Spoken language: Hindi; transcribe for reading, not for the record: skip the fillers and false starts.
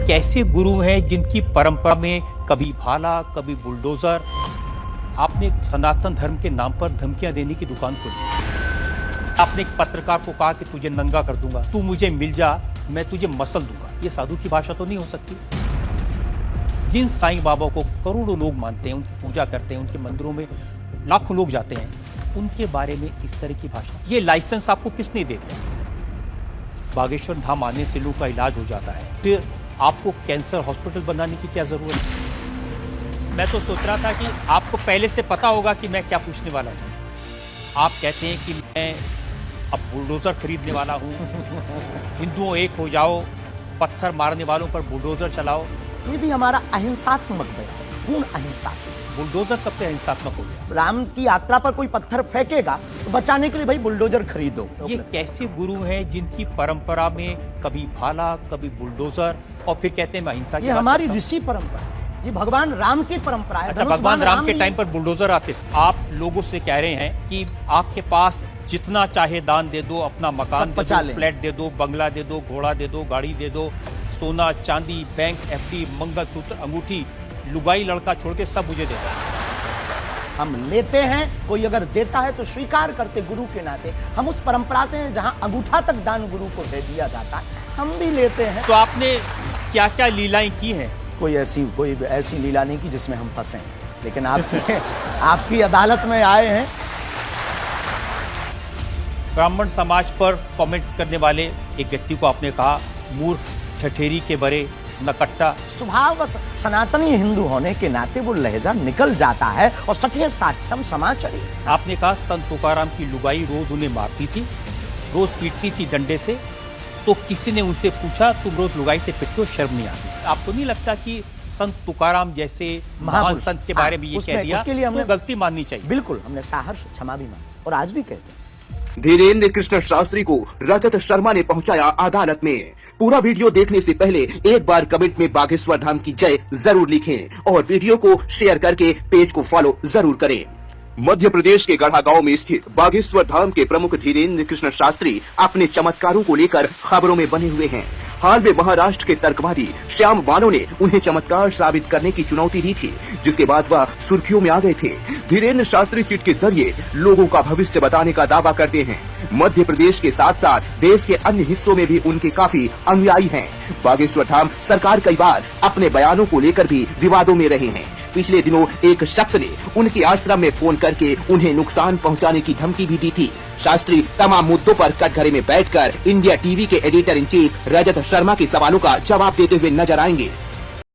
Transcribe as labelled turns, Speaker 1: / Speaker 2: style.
Speaker 1: कैसे गुरु हैं जिनकी परंपरा में कभी भाला कभी बुलडोजर। आपने सनातन धर्म के नाम पर धमकियां देने की दुकान खोली। आपने एक पत्रकार को कहा कि तुझे नंगा कर दूंगा, तू मुझे मिल जा, मैं तुझे मसल दूंगा। ये साधु की भाषा तो नहीं हो सकती। जिन साईं बाबा को करोड़ों लोग मानते हैं, उनकी पूजा करते हैं, उनके मंदिरों में लाखों लोग जाते हैं, उनके बारे में इस तरह की भाषा। ये लाइसेंस आपको किसने दे दिया? बागेश्वर धाम आने से लोगों का इलाज हो जाता है, फिर आपको कैंसर हॉस्पिटल बनाने की क्या जरूरत है? मैं तो सोच रहा था कि आपको पहले से पता होगा कि मैं क्या पूछने वाला हूँ। आप कहते हैं कि मैं अब बुलडोजर खरीदने वाला हूँ, हिंदुओं एक हो जाओ, पत्थर मारने वालों पर बुलडोजर चलाओ।
Speaker 2: ये भी हमारा अहिंसात्मक बयान है, पूर्ण अहिंसा।
Speaker 1: बुलडोजर कब से अहिंसात्मक हो गया?
Speaker 2: राम की यात्रा पर कोई पत्थर फेंकेगा तो बचाने के लिए भाई बुलडोजर खरीदो।
Speaker 1: ये कैसे गुरु हैं जिनकी परंपरा में कभी भाला कभी बुलडोजर, और फिर कहते हैं मैं अहिंसा।
Speaker 2: ये हमारी ऋषि परंपरा है, ये भगवान राम की परंपरा है।
Speaker 1: अच्छा, भगवान राम के टाइम पर बुलडोजर आते। आप लोगों से कह रहे हैं कि आपके पास जितना चाहे दान दे दो, अपना मकान दे दो, फ्लैट दे दो, बंगला दे दो, घोड़ा दे दो, गाड़ी दे दो, सोना चांदी, बैंक एफडी, मंगलसूत्र, अंगूठी, लुगाई लड़का छोड़ के सब मुझे दे दो।
Speaker 2: हम लेते हैं, कोई अगर देता है तो स्वीकार करते गुरु के नाते। हम उस परंपरा से हैं जहां अंगूठा तक दान गुरु को दे दिया जाता है, हम भी लेते हैं।
Speaker 1: तो आपने क्या क्या लीलाएं की हैं?
Speaker 2: कोई ऐसी लीला नहीं की जिसमें हम फंसे, लेकिन आपकी अदालत में आए हैं।
Speaker 1: ब्राह्मण समाज पर कमेंट करने वाले एक व्यक्ति को आपने कहा मूर्ख, ठठेरी के बरे, नकट्टा।
Speaker 2: स्वभाव सनातनी हिंदू होने के नाते वो लहजा निकल जाता है और सठिय साठ्यम समाचारी।
Speaker 1: आपने कहा संत तुकाराम की लुगाई रोज उन्हें मारती थी, रोज पीटती थी डंडे से। तो किसी ने उनसे पूछा तुम रोज लुगाई से पिटते हो, शर्म नहीं आती? आपको नहीं लगता कि संत तुकाराम जैसे महान संत के बारे में ये कह दिया, उसके लिए हमने गलती माननी चाहिए?
Speaker 2: बिल्कुल, हमने सहर्ष क्षमा भी मांगी और आज भी कहते हैं।
Speaker 3: धीरेन्द्र कृष्ण शास्त्री को रजत शर्मा ने पहुंचाया अदालत में। पूरा वीडियो देखने से पहले एक बार कमेंट में बागेश्वर धाम की जय जरूर लिखें और वीडियो को शेयर करके पेज को फॉलो जरूर करें। मध्य प्रदेश के गढ़ा गांव में स्थित बागेश्वर धाम के प्रमुख धीरेन्द्र कृष्ण शास्त्री अपने चमत्कारों को लेकर खबरों में बने हुए हैं। हाल में महाराष्ट्र के तर्कवादी श्याम मानव ने उन्हें चमत्कार साबित करने की चुनौती दी थी, जिसके बाद वह सुर्खियों में आ गए थे। धीरेन्द्र शास्त्री चिट के जरिए लोगों का भविष्य बताने का दावा करते हैं। मध्य प्रदेश के साथ साथ देश के अन्य हिस्सों में भी उनके काफी अनुयायी हैं। बागेश्वर धाम सरकार कई बार अपने बयानों को लेकर भी विवादों में रहे हैं। पिछले दिनों एक शख्स ने उनके आश्रम में फोन करके उन्हें नुकसान पहुंचाने की धमकी भी दी थी। शास्त्री तमाम मुद्दों पर कटघरे में बैठकर इंडिया टीवी के editor in chief Rajat Sharma के सवालों का जवाब देते हुए नजर आएंगे।